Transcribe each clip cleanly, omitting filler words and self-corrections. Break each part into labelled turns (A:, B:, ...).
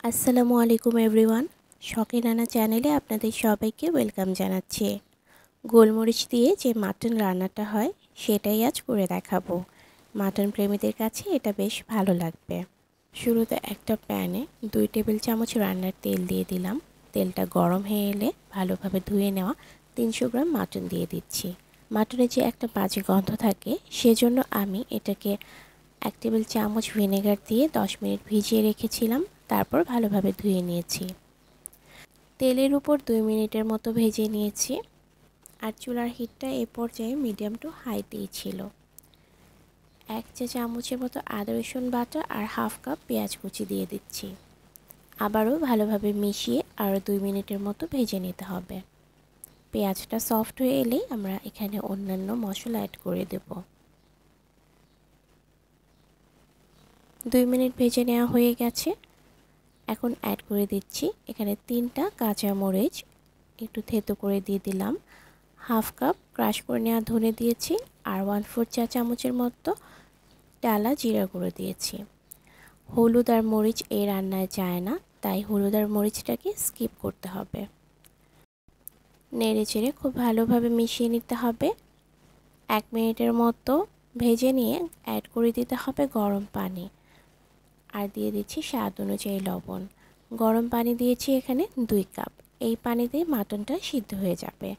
A: আসসালামু আলাইকুম এভরিওয়ান। শখে নানা চ্যানেলে আপনাদের সবাইকে ওয়েলকাম জানাচ্ছি। গোলমরিচ দিয়ে যে মাটন রান্নাটা হয় সেটাই আজ করে দেখাবো। মাটন প্রেমীদের কাছে এটা বেশ ভালো লাগবে। শুরুতে একটা প্যানে 2 টেবিল চামচ রান্নার তেল দিয়ে দিলাম। তেলটা গরম হয়ে এলে ভালোভাবে ধুয়ে নেওয়া 300 গ্রাম মাটন দিয়ে দিচ্ছি। মাটনে যে একটা বাজে গন্ধ থাকে সেজন্য আমি এটাকে 1 টেবিল চামচ ভিনেগার দিয়ে 10 মিনিট ভিজিয়ে রেখেছিলাম। তারপর ভালোভাবে ধুয়ে নিয়েছি। তেলের উপর 2 মিনিটের মতো ভেজে নিয়েছি। আর চুলার হিটটা এ পর্যায়ে মিডিয়াম টু হাইতেই ছিল। 1 চা চামচের মতো আদা রসুন বাটা আর হাফ কাপ পেঁয়াজ কুচি দিয়ে দিচ্ছি। আবারও ভালোভাবে মিশিয়ে আরও 2 মিনিটের মতো ভেজে নিতে হবে। পেঁয়াজটা সফট হয়ে এলেই আমরা এখানে অন্যান্য মশলা অ্যাড করে দেব। 2 মিনিট ভেজে নেওয়া হয়ে গেছে। এখন অ্যাড করে দিচ্ছি এখানে 3টা কাঁচামরিচ একটু থেতো করে দিয়ে দিলাম। হাফ কাপ ক্রাশ করে নেওয়া ধনে দিয়েছি আর 1/4 চা চামচের মতো টালা জিরা গুঁড়ো দিয়েছি। হলুদ আর মরিচ এই রান্নায় যায় না, তাই হলুদ আর মরিচটাকে স্কিপ করতে হবে। নেড়ে চেড়ে খুব ভালোভাবে মিশিয়ে নিতে হবে। 1 মিনিটের মতো ভেজে নিয়ে অ্যাড করে দিতে হবে গরম পানি আর দিয়ে দিচ্ছি স্বাদ অনুযায়ী লবণ। গরম পানি দিয়েছি এখানে 2 কাপ। এই পানিতেই মাটনটা সিদ্ধ হয়ে যাবে।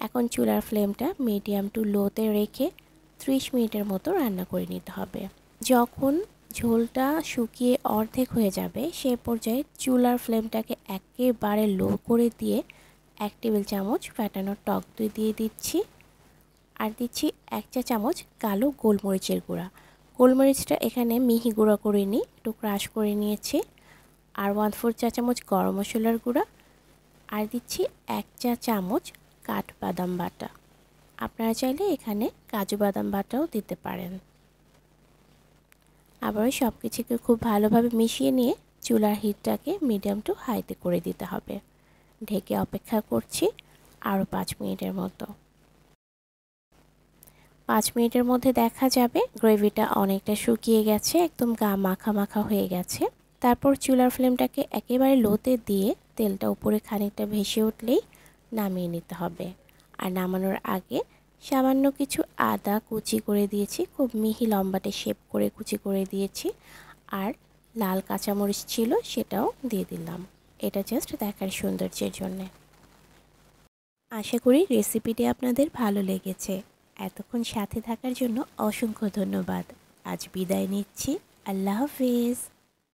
A: এখন চুলার ফ্লেমটা মিডিয়াম টু লোতে রেখে 30 মিনিটের মতো রান্না করে নিতে হবে। যখন ঝোলটা শুকিয়ে অর্ধেক হয়ে যাবে সে পর্যায়ে চুলার ফ্লেমটাকে একেবারে লো করে দিয়ে 1 টেবিল চামচ ফ্যাটানো টক দই দিয়ে দিচ্ছি আর দিচ্ছি 1 চা চামচ কালো গোলমরিচের গুঁড়া। গোলমরিচটা এখানে মিহি গুঁড়া করে নিই, একটু ক্রাশ করে নিয়েছি। আর 1/4 চা চামচ গরম মশলার গুঁড়া আর দিচ্ছি 1 চা চামচ কাঠবাদাম বাটা। আপনারা চাইলে এখানে কাজু বাদাম বাটাও দিতে পারেন। আবারও সব কিছুকে খুব ভালোভাবে মিশিয়ে নিয়ে চুলার হিটটাকে মিডিয়াম টু হাইতে করে দিতে হবে। ঢেকে অপেক্ষা করছি আরও 5 মিনিটের মতো। 5 মিনিটের মধ্যে দেখা যাবে গ্রেভিটা অনেকটা শুকিয়ে গেছে, একদম গা মাখা মাখা হয়ে গেছে। তারপর চুলার ফ্লেমটাকে একেবারে লোতে দিয়ে তেলটা উপরে খানিকটা ভেসে উঠলেই নামিয়ে নিতে হবে। আর নামানোর আগে সামান্য কিছু আদা কুচি করে দিয়েছি, খুব মিহি লম্বাটে শেপ করে কুচি করে দিয়েছি। আর লাল কাঁচামরিচ ছিল সেটাও দিয়ে দিলাম, এটা জাস্ট দেখার সৌন্দর্যের জন্যে। আশা করি রেসিপিটি আপনাদের ভালো লেগেছে। এতক্ষণ সাথে থাকার জন্য অসংখ্য ধন্যবাদ। আজ বিদায় নিচ্ছি। আল্লাহ হাফেজ।